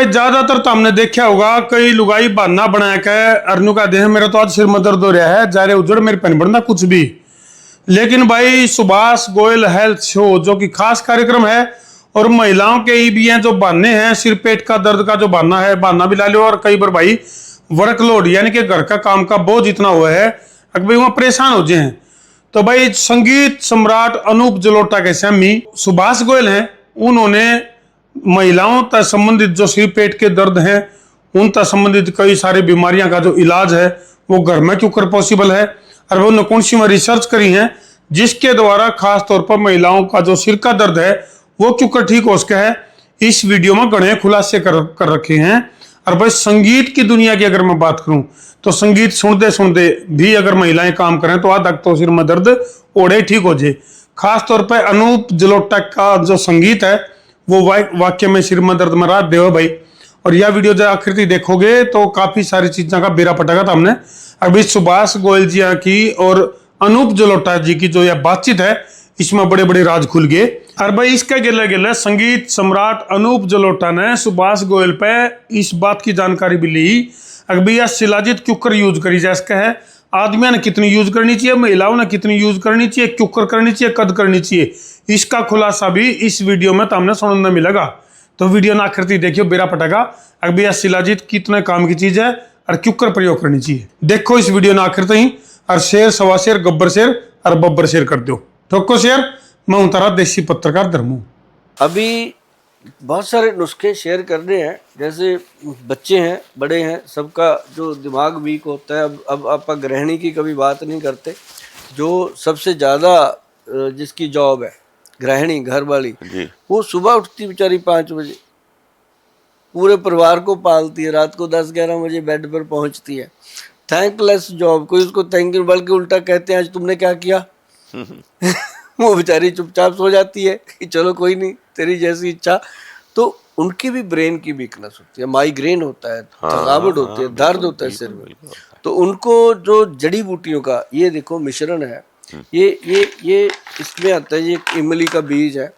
भाई ज्यादातर तो हमने देखा होगा कई लुगाई बहाना बना के अरनू का देह मेरा तो आज सिर में दर्द हो रहा है जा रहे उजड़ मेरे पेन बढ़ना कुछ भी। लेकिन भाई सुभाष गोयल हेल्थ शो जो कि खास कार्यक्रम है और महिलाओं के ही भी हैं जो बहाने हैं सिर पेट का दर्द का जो बहाना है बहाना भी ला लो। और कई बार भाई वर्कलोड यानी कि घर का काम का बोझ इतना हुआ है कि भाई वहां परेशान हो जाए हैं। तो भाई संगीत सम्राट अनूप जलोटा के स्वामी सुभाष गोयल हैं, उन्होंने महिलाओं तक संबंधित जो सिर पेट के दर्द हैं उन तक संबंधित कई सारी बीमारियां का जो इलाज है वो घर में क्यों कर पॉसिबल है और वो उन्होंने कौन सी में रिसर्च करी है जिसके द्वारा खास तौर पर महिलाओं का जो सिर का दर्द है वो क्यों कर ठीक हो सके है। इस वीडियो में घने खुलासे कर रखे हैं। और भाई संगीत की दुनिया की अगर मैं बात करूं तो संगीत सुनते सुनते भी अगर महिलाएं काम करें तो आज तक तो सिर में दर्द ओढ़े ठीक हो जाए। खास तौर पर अनूप जलोटा का जो संगीत है वो वाक्य में सिर में दर्द में रात देव भाई। और यह वीडियो जब आखिर देखोगे तो काफी सारी चीजों का बेरा पटेगा था हमने। अभी सुभाष गोयल जी की और अनूप जलोटा जी की जो यह बातचीत है इसमें बड़े बड़े राज खुल गए। और भाई इसके गिले गिले संगीत सम्राट अनूप जलोटा ने सुभाष गोयल पे इस बात की जानकारी भी ली अभी यह शिलाजीत क्यूकर यूज करी जा सके है, आदमियों ने कितनी यूज करनी चाहिए, महिलाओं ने कितनी यूज करनी चाहिए, क्यूकर करनी चाहिए, कद करनी चाहिए, इसका खुलासा भी इस वीडियो में हमने सुनने मिलेगा। तो वीडियो ना आखिर देखियो बेरा पटेगा अभी यह शिलाजीत कितने काम की चीज है और क्यूकर प्रयोग करनी चाहिए। देखो इस वीडियो ना आखिर ही और शेर सवा शेर गब्बर शेर और बब्बर शेर कर दो ठोको शेर। मैं हूं तारा देसी पत्रकार धर्मू। अभी बहुत सारे नुस्खे शेयर करने हैं, जैसे बच्चे हैं बड़े हैं सबका जो दिमाग वीक होता है। अब आप गृहिणी की कभी बात नहीं करते, जो सबसे ज़्यादा जिसकी जॉब है गृहिणी घर वाली, वो सुबह उठती बेचारी 5 बजे, पूरे परिवार को पालती है, रात को 10-11 बजे बेड पर पहुंचती है। थैंकलेस जॉब, कोई उसको थैंक यू बल्कि उल्टा कहते हैं आज तुमने क्या किया वो बेचारी चुपचाप सो जाती है कि चलो कोई नहीं तेरी जैसी इच्छा। तो उनकी भी ब्रेन की वीकनेस होती है, माइग्रेन होता है, थकावट होती है, दर्द होता है सिर में। तो उनको जो जड़ी बूटियों का ये देखो मिश्रण है, ये इसमें आता है। ये इमली का बीज है,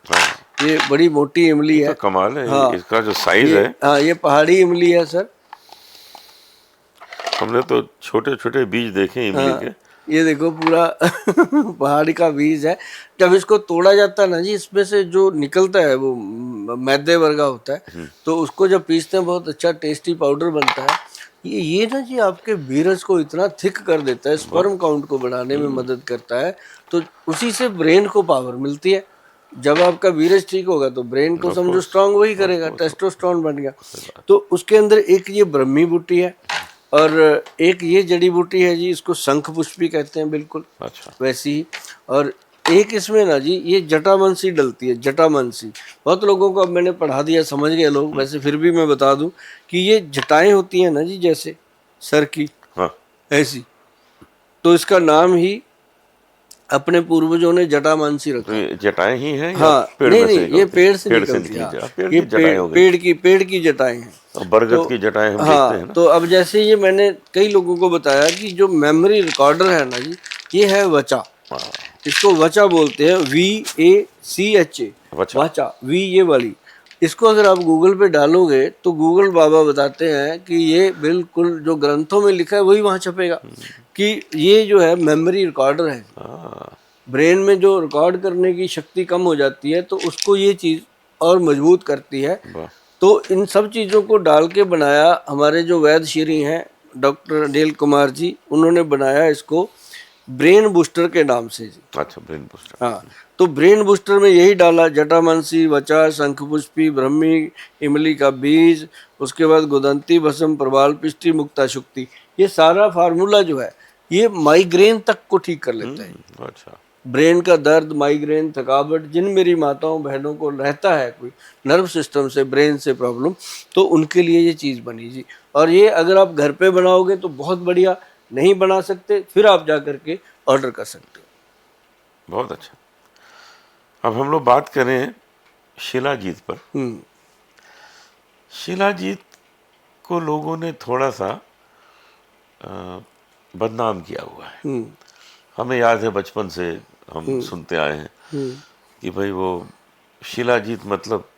ये बड़ी मोटी इमली है, कमाल है। हाँ, इसका जो साइज है, हाँ ये पहाड़ी इमली है सर। हमने तो छोटे छोटे बीज देखे इमली के। ये देखो पूरा पहाड़ी का बीज है। जब इसको तोड़ा जाता है ना जी, इसमें से जो निकलता है वो मैदे वर्गा होता है, तो उसको जब पीसते हैं बहुत अच्छा टेस्टी पाउडर बनता है। ये ना जी आपके वीरज को इतना थिक कर देता है, स्पर्म काउंट को बढ़ाने में मदद करता है। तो उसी से ब्रेन को पावर मिलती है। जब आपका वीरज ठीक होगा तो ब्रेन को समझो स्ट्रांग वही करेगा, टेस्टोस्टेरोन बन गया। तो उसके अंदर एक ये ब्रह्मी बूटी है और एक ये जड़ी बूटी है जी, इसको शंख पुष्पी कहते हैं, बिल्कुल अच्छा वैसी ही। और एक इसमें ना जी ये जटामांसी डलती है, जटामांसी। बहुत लोगों को अब मैंने पढ़ा दिया, समझ गए लोग, वैसे फिर भी मैं बता दूं कि ये जटाएं होती हैं ना जी जैसे सर की, हाँ ऐसी, तो इसका नाम ही अपने पूर्वजों ने जटामांसी रखा। तो जटाएं ही हैं? हाँ नहीं ये पेड़ से निकलती है, ये पेड़ की जटाएं हैं। बरगद की जटाएं हम देखते हैं ना। तो अब जैसे ये मैंने कई लोगों को बताया कि जो मेमोरी रिकॉर्डर है ना जी, ये है वचा। इसको वचा बोलते हैं, VACHA, वचा, वी ये वाली। इसको अगर आप गूगल पे डालोगे तो गूगल बाबा बताते हैं कि ये बिल्कुल जो ग्रंथों में लिखा है वही वहाँ छपेगा कि ये जो है मेमोरी रिकॉर्डर है। ब्रेन में जो रिकॉर्ड करने की शक्ति कम हो जाती है तो उसको ये चीज़ और मजबूत करती है। तो इन सब चीज़ों को डाल के बनाया हमारे जो वैद्य श्री हैं डॉक्टर अनिल कुमार जी, उन्होंने बनाया इसको ब्रेन बूस्टर के नाम से जी। अच्छा, ब्रेन बूस्टर। हाँ, तो ब्रेन बूस्टर में यही डाला, जटामांसी, वचा, शंखपुष्पी, ब्रह्मी, इमली का बीज, उसके बाद गुदंती, भस्म, प्रबाल पिष्टी, मुक्ता शुक्ति। ये सारा फार्मूला जो है ये माइग्रेन तक को ठीक कर लेता है। अच्छा, ब्रेन का दर्द, माइग्रेन, थकावट, जिन मेरी माताओं बहनों को रहता है कोई नर्व सिस्टम से, ब्रेन से प्रॉब्लम, तो उनके लिए ये चीज़ बनी जी। और ये अगर आप घर पे बनाओगे तो बहुत बढ़िया, नहीं बना सकते फिर आप जा करके ऑर्डर कर सकते हो। बहुत अच्छा। अब हम लोग बात करें शिलाजीत पर। शिलाजीत को लोगों ने थोड़ा सा बदनाम किया हुआ है। हमें याद है बचपन से हम सुनते आए हैं कि भाई वो शिलाजीत मतलब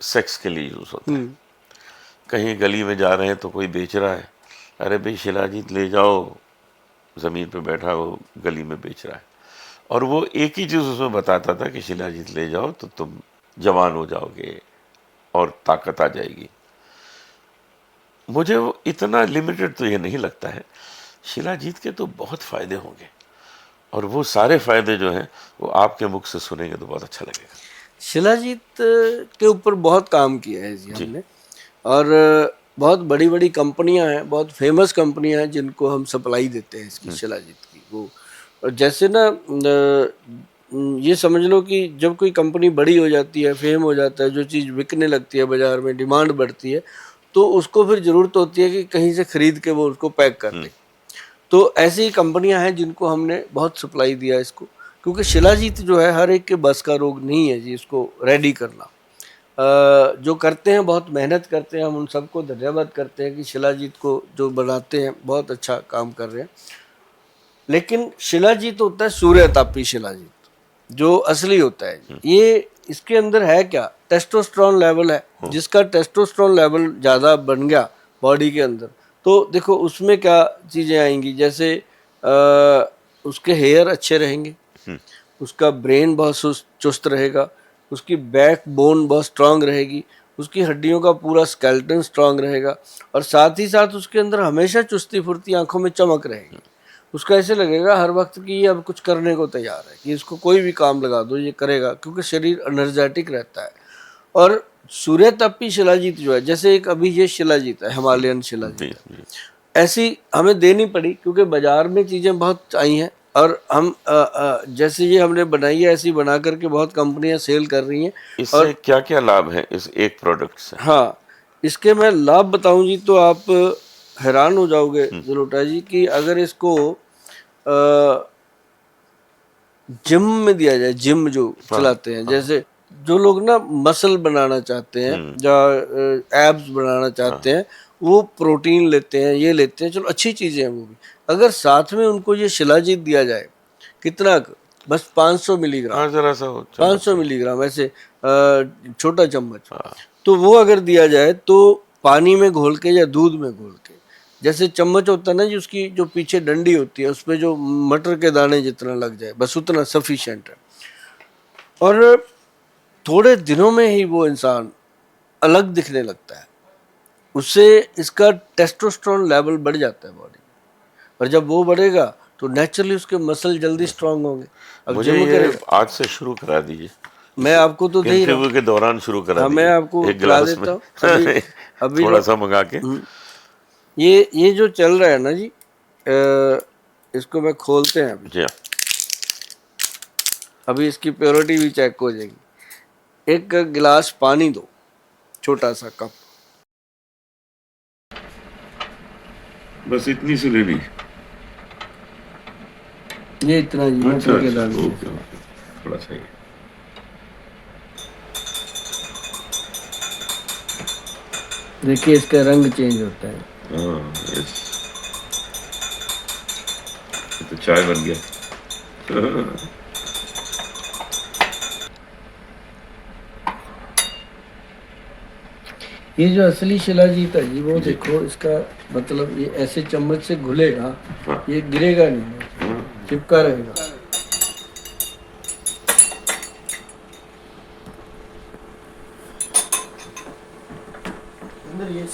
सेक्स के लिए यूज होता है। कहीं गली में जा रहे हैं तो कोई बेच रहा है, अरे भाई शिलाजीत ले जाओ, ज़मीन पे बैठा वो गली में बेच रहा है, और वो एक ही चीज़ उसमें बताता था कि शिलाजीत ले जाओ तो तुम जवान हो जाओगे और ताकत आ जाएगी। मुझे वो इतना लिमिटेड तो ये नहीं लगता है, शिलाजीत के तो बहुत फ़ायदे होंगे, और वो सारे फ़ायदे जो हैं वो आपके मुख से सुनेंगे तो बहुत अच्छा लगेगा। शिलाजीत के ऊपर बहुत काम किया है जी हमने, और बहुत बड़ी बड़ी कंपनियां हैं, बहुत फेमस कंपनियां हैं जिनको हम सप्लाई देते हैं इसकी शिलाजीत की। वो और जैसे ना ये समझ लो कि जब कोई कंपनी बड़ी हो जाती है, फेम हो जाता है, जो चीज़ बिकने लगती है बाज़ार में, डिमांड बढ़ती है, तो उसको फिर ज़रूरत होती है कि कहीं से ख़रीद के वो उसको पैक कर ले। तो ऐसी कंपनियां हैं जिनको हमने बहुत सप्लाई दिया इसको, क्योंकि शिलाजीत जो है हर एक के बस का रोग नहीं है जी इसको रेडी करना। जो करते हैं बहुत मेहनत करते हैं, हम उन सबको धन्यवाद करते हैं कि शिलाजीत को जो बनाते हैं बहुत अच्छा काम कर रहे हैं। लेकिन शिलाजीत होता है सूर्यतापी शिलाजीत, जो असली होता है। ये इसके अंदर है क्या, टेस्टोस्टेरोन लेवल है, जिसका टेस्टोस्टेरोन लेवल ज़्यादा बन गया बॉडी के अंदर, तो देखो उसमें क्या चीज़ें आएंगी, जैसे उसके हेयर अच्छे रहेंगे, उसका ब्रेन बहुत चुस्त रहेगा, उसकी बैक बोन बहुत स्ट्रांग रहेगी, उसकी हड्डियों का पूरा स्केलेटन स्ट्रांग रहेगा, और साथ ही साथ उसके अंदर हमेशा चुस्ती फुर्ती, आंखों में चमक रहेगी। उसका ऐसे लगेगा हर वक्त कि ये अब कुछ करने को तैयार है, कि इसको कोई भी काम लगा दो ये करेगा, क्योंकि शरीर एनर्जेटिक रहता है। और सूर्यतापी शिलाजीत जो है, जैसे एक अभी ये शिलाजीत है, हिमालयन शिलाजीत है, ऐसी हमें देनी पड़ी क्योंकि बाजार में चीज़ें बहुत आई हैं, और हम जैसे ये हमने बनाई है ऐसी बना करके बहुत कंपनियां सेल कर रही हैं। इससे क्या क्या लाभ है इस एक प्रोडक्ट से? हाँ, इसके मैं लाभ बताऊं जी तो आप हैरान हो जाओगे जलोटा जी, कि अगर इसको जिम में दिया जाए, जिम जो चलाते हैं, जैसे जो लोग ना मसल बनाना चाहते हैं या एब्स बनाना चाहते हैं, वो प्रोटीन लेते हैं, ये लेते हैं, चलो अच्छी चीज़ें हैं वो भी, अगर साथ में उनको ये शिलाजीत दिया जाए, कितना, बस 500 मिलीग्राम, जरा सा 500 मिलीग्राम ऐसे छोटा चम्मच, तो वो अगर दिया जाए तो पानी में घोल के या दूध में घोल के, जैसे चम्मच होता है ना जी, उसकी जो पीछे डंडी होती है उसपे जो मटर के दाने जितना लग जाए, बस उतना सफिशिएंट है। और थोड़े दिनों में ही वो इंसान अलग दिखने लगता है, उससे इसका टेस्टोस्टेरोन लेवल बढ़ जाता है बॉडी में, और जब वो बढ़ेगा तो नेचुरली उसके मसल जल्दी स्ट्रांग होंगे। अब मुझे ये आज से शुरू करा दीजिए, मैं आपको तो दे ही रहा हूं, के दौरान शुरू करा हाँ, दीजिए, मैं आपको एक गिलास में अभी थोड़ा सा मंगा के। ये जो चल रहा है ना जी, इसको मैं खोलते हैं अभी। जी हाँ। अभी इसकी प्योरिटी भी चेक हो जाएगी। एक गिलास पानी दो, छोटा सा कप, बस इतनी सी लेनी, ये इतना जी, मटर के दाने, थोड़ा सा ही। देखिए इसका रंग चेंज होता है। यस, तो चाय बन गया। ये जो असली शिलाजीत है जी, वो देखो इसका मतलब ये ऐसे चम्मच से घुलेगा, ये गिरेगा नहीं, चिपका रहेगा। अंदर ये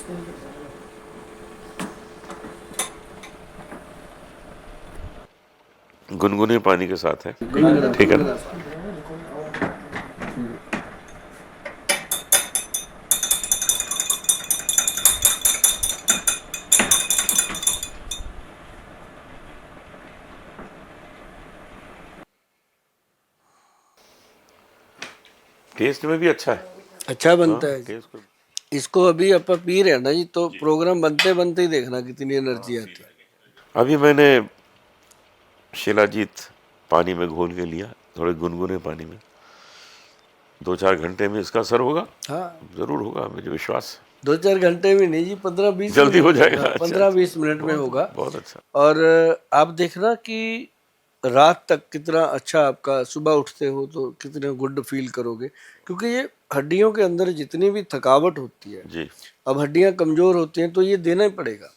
गुनगुने पानी के साथ है, ठीक है ना? टेस्ट में भी अच्छा है, अच्छा बनता है। टेस्ट में। इसको अभी अपन पी रहे हैं ना जी, तो प्रोग्राम बनते बनते ही देखना कितनी एनर्जी आती है। अभी मैंने शिलाजीत पानी में घोल के लिया, थोड़े गुनगुने पानी में, 2-4 घंटे में इसका असर होगा। हाँ, जरूर होगा, मुझे विश्वास है। 2-4 घंटे में नहीं जी, 15-20 जल्दी हो जाएगा। 15-20 मिनट में होगा। बहुत अच्छा। और आप देखना कि रात तक कितना अच्छा आपका, सुबह उठते हो तो कितने गुड फील करोगे, क्योंकि ये हड्डियों के अंदर जितनी भी थकावट होती है, जी अब हड्डियां कमजोर होती हैं तो ये देना ही पड़ेगा।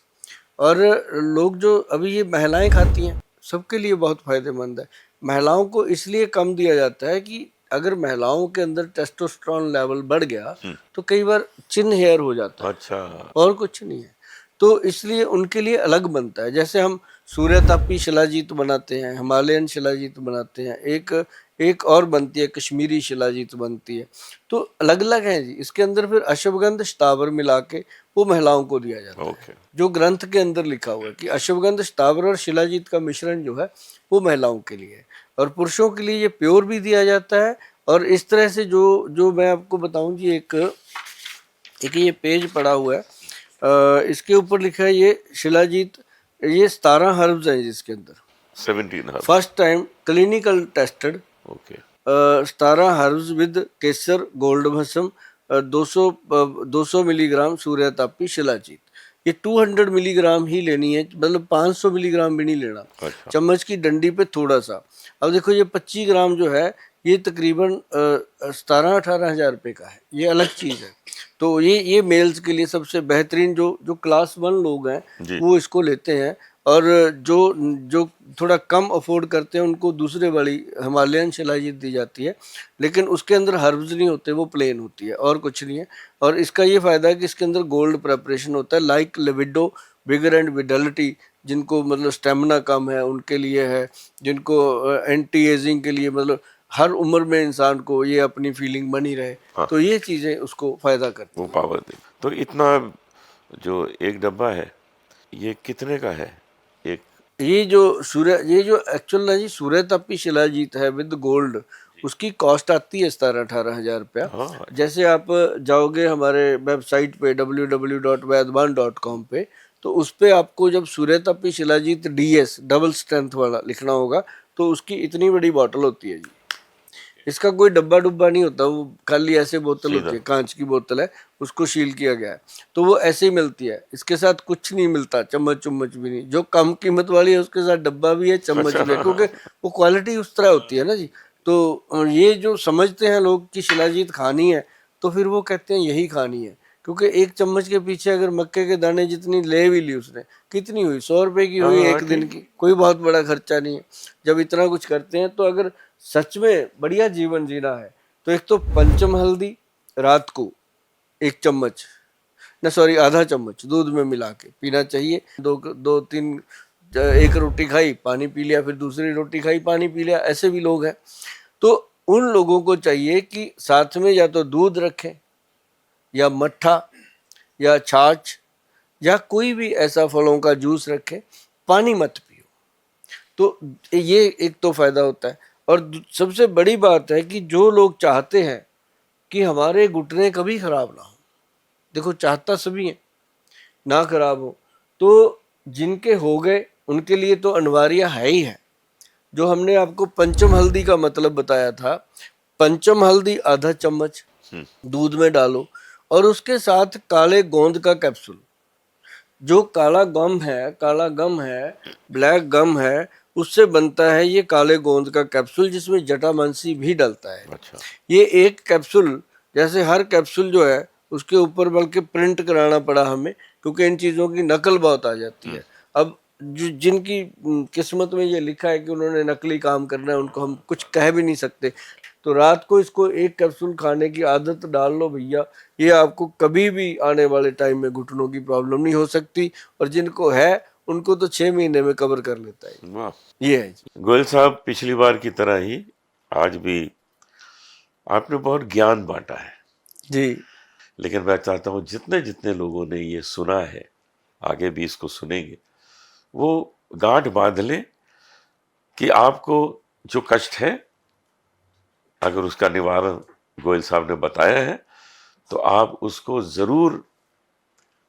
और लोग जो अभी ये महिलाएं खाती हैं, सबके लिए बहुत फायदेमंद है। महिलाओं को इसलिए कम दिया जाता है कि अगर महिलाओं के अंदर टेस्टोस्टेरोन लेवल बढ़ गया तो कई बार चिन हेयर हो जाता है, अच्छा और कुछ नहीं है। तो इसलिए उनके लिए अलग बनता है। जैसे हम सूर्यतापी शिलाजीत बनाते हैं, हिमालयन शिलाजीत बनाते हैं, एक एक और बनती है कश्मीरी शिलाजीत बनती है, तो अलग अलग है जी। इसके अंदर फिर अश्वगंध स्थावर मिला के वो महिलाओं को दिया जाता है, ओके जो ग्रंथ के अंदर लिखा हुआ है कि अश्वगंध स्थावर और शिलाजीत का मिश्रण जो है वो महिलाओं के लिए है, और पुरुषों के लिए ये प्योर भी दिया जाता है। और इस तरह से जो जो मैं आपको बताऊं जी, एक ये पेज पड़ा हुआ है, इसके ऊपर लिखा है ये शिलाजीत, ये 17 हर्ब्स हैं जिसके अंदर 17 first time clinical tested, okay 17 herbs with Kesar gold भस्म, 200 मिलीग्राम सूर्यतापी शिलाजीत। ये 200 मिलीग्राम ही लेनी है, मतलब 500 मिलीग्राम भी नहीं लेना। अच्छा चम्मच की डंडी पे थोड़ा सा। अब देखो ये 25 ग्राम जो है ये तकरीबन 17-18 हज़ार रुपये का है, ये अलग चीज़ है। तो ये मेल्स के लिए सबसे बेहतरीन, जो जो क्लास 1 लोग हैं जी वो इसको लेते हैं, और जो जो थोड़ा कम अफोर्ड करते हैं उनको दूसरे वाली हिमालयन शिलाजीत दी जाती है, लेकिन उसके अंदर हर्ब्स नहीं होते, वो प्लेन होती है और कुछ नहीं है। और इसका ये फ़ायदा है कि इसके अंदर गोल्ड प्रेपरेशन होता है, लाइक लिबिडो, विगर एंड विडलिटी, जिनको मतलब स्टेमिना कम है उनके लिए है, जिनको एंटी एजिंग के लिए, मतलब हर उम्र में इंसान को ये अपनी फीलिंग बनी रहे, हाँ। तो ये चीज़ें उसको फ़ायदा करती वो पावर दे। तो इतना जो एक डब्बा है ये कितने का है एक? हैं। ये जो एक्चुअल ना जी सूर्यतापी शिलाजीत है विद गोल्ड, उसकी कॉस्ट आती है 17-18 हज़ार रुपया। हाँ जैसे आप जाओगे हमारे वेबसाइट पे www.vaidwan.com पे, तो उस पे आपको जब सूर्यतापी शिलाजीत DS डबल स्ट्रेंथ वाला लिखना होगा तो उसकी इतनी बड़ी बॉटल होती है जी। इसका कोई डब्बा डुब्बा नहीं होता, वो खाली ऐसे बोतल होती है, कांच की बोतल है, उसको सील किया गया है, तो वो ऐसे ही मिलती है। इसके साथ कुछ नहीं मिलता, चम्मच चुम्मच भी नहीं। जो कम कीमत वाली है उसके साथ डब्बा भी है, चम्मच भी है, क्योंकि वो क्वालिटी उस तरह होती है ना जी। तो ये जो समझते हैं लोग कि शिलाजीत खानी है, तो फिर वो कहते हैं यही खानी है, क्योंकि एक चम्मच के पीछे अगर मक्के के दाने जितनी ले भी ली उसने, कितनी हुई, 100 रुपए की हुई एक दिन की, कोई बहुत बड़ा खर्चा नहीं है। जब इतना कुछ करते हैं तो अगर सच में बढ़िया जीवन जीना है तो एक तो पंचम हल्दी रात को 1 चम्मच, न सॉरी आधा चम्मच दूध में मिला के पीना चाहिए। दो तीन, एक रोटी खाई पानी पी लिया, फिर दूसरी रोटी खाई पानी पी लिया, ऐसे भी लोग हैं। तो उन लोगों को चाहिए कि साथ में या तो दूध रखें, या मट्ठा, या छाछ, या कोई भी ऐसा फलों का जूस रखें, पानी मत पियो। तो ये एक तो फायदा होता है। और सबसे बड़ी बात है कि जो लोग चाहते हैं कि हमारे घुटने कभी खराब ना हो, देखो चाहता सभी है ना खराब हो, तो जिनके हो गए उनके लिए तो अनिवार्य है ही है। जो हमने आपको पंचम हल्दी का मतलब बताया था, पंचम हल्दी आधा चम्मच दूध में डालो, और उसके साथ काले गोंद का कैप्सूल। जो काला गम है, ब्लैक गम है, उससे बनता है ये काले गोंद का कैप्सूल, जिसमें जटामांसी भी डलता है। अच्छा ये एक कैप्सूल, जैसे हर कैप्सूल जो है उसके ऊपर बल्कि प्रिंट कराना पड़ा हमें, क्योंकि इन चीज़ों की नकल बहुत आ जाती है। अब जिनकी किस्मत में ये लिखा है कि उन्होंने नकली काम करना है, उनको हम कुछ कह भी नहीं सकते। तो रात को इसको एक कैप्सूल खाने की आदत डाल लो भैया, ये आपको कभी भी आने वाले टाइम में घुटनों की प्रॉब्लम नहीं हो सकती, और जिनको है उनको तो 6 महीने में कवर कर लेता है। वाह। ये है जी। गोयल साहब पिछली बार की तरह ही आज भी आपने बहुत ज्ञान बांटा है, जी लेकिन मैं चाहता हूँ जितने जितने लोगों ने ये सुना है, आगे भी इसको सुनेंगे, वो गांठ बांध लें कि आपको जो कष्ट है, अगर उसका निवारण गोयल साहब ने बताया है तो आप उसको जरूर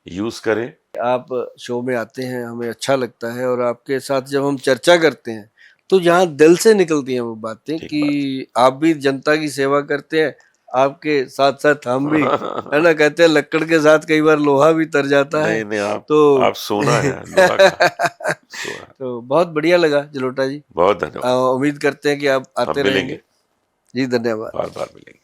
यूज करें। आप शो में आते हैं, हमें अच्छा लगता है, और आपके साथ जब हम चर्चा करते हैं तो यहाँ दिल से निकलती हैं वो बातें ठीक कि आप भी जनता की सेवा करते हैं, आपके साथ साथ हम भी, है ना, कहते हैं लकड़ के साथ कई बार लोहा भी तर जाता है। नहीं नहीं, तो आप सोना है लोहा का, सोना। तो बहुत बढ़िया लगा जलोटा जी। बहुत धन्यवाद। उम्मीद करते हैं कि आप हम आते मिलेंगे, रहेंगे। जी धन्यवाद। बार बार मिलेंगे।